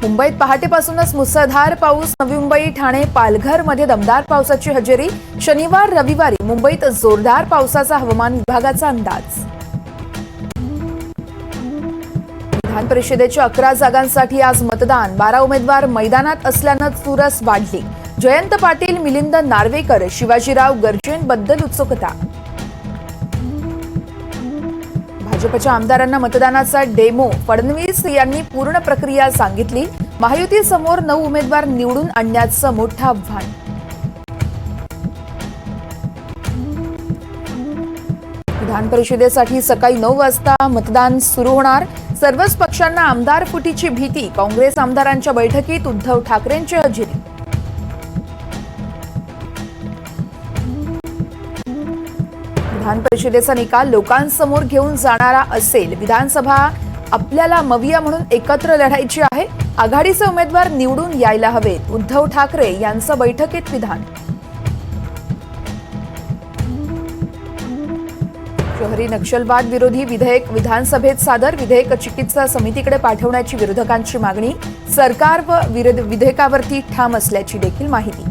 मुंबईत पहाटेपासूनच मुसळधार पाऊस. नवी मुंबई, ठाणे, पालघरमध्ये दमदार पावसाची हजेरी. शनिवार रविवारी मुंबईत जोरदार पावसाचा हवामान विभागाचा अंदाज. विधान परिषदेच्या 11 जागांसाठी आज मतदान. 12 उमेदवार मैदानात असल्यानं चुरस वाढली. जयंत पाटील, मिलिंद नार्वेकर, शिवाजीराव गर्जेंबद्दल उत्सुकता. भाजपच्या आमदारांना मतदानाचा डेमो. फडणवीस यांनी पूर्ण प्रक्रिया सांगितली. महायुती समोर 9 उमेदवार निवडून आणण्याचं मोठं आव्हान. विधान परिषदेसाठी सकाळी 9 वाजता मतदान सुरू होणार. सर्वच पक्षांना आमदार फुटीची भीती. काँग्रेस आमदारांच्या बैठकीत उद्धव ठाकरेंची हजेरी. विधान परिषदेचा निकाल लोकांसमोर घेऊन जाणारा असेल. विधानसभा आपल्याला मविया म्हणून एकत्र लढायची आहे. आघाडीचे उमेदवार निवडून यायला हवेत. उद्धव ठाकरे यांचं बैठकीत विधान. शहरी नक्षलवाद विरोधी विधेयक विधानसभेत सादर. विधेयक चिकित्सा समितीकडे पाठवण्याची विरोधकांची मागणी. सरकार व विधेयकावरती ठाम असल्याची देखील माहिती.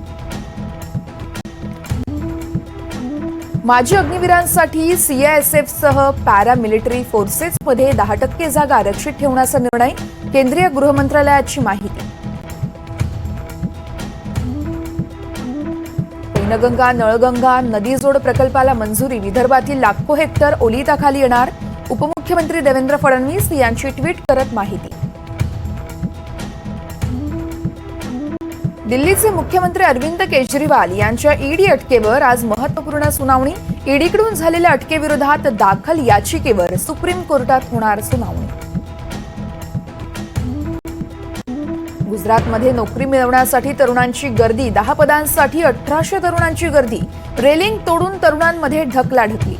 माजी अग्निवीरांसाठी सीआयएसएफसह पॅरामिलिटरी फोर्सेसमध्ये 10% जागा आरक्षित ठेवण्याचा निर्णय. केंद्रीय गृहमंत्रालयाची माहिती. पैनगंगा नळगंगा नदीजोड प्रकल्पाला मंजुरी. विदर्भातील लाखो हेक्टर ओलिताखाली येणार. उपमुख्यमंत्री देवेंद्र फडणवीस यांची ट्विट करत माहिती. दिल्लीचे मुख्यमंत्री अरविंद केजरीवाल यांच्या ईडी अटकेवर आज महत्त्वपूर्ण सुनावणी. ईडीकडून झालेल्या अटकेविरोधात दाखल याचिकेवर सुप्रीम कोर्टात होणार सुनावणी. गुजरातमध्ये नोकरी मिळवण्यासाठी तरुणांची गर्दी. 10 पदांसाठी 1800 तरुणांची गर्दी. रेलिंग तोडून तरुणांमध्ये ढकलाढकली.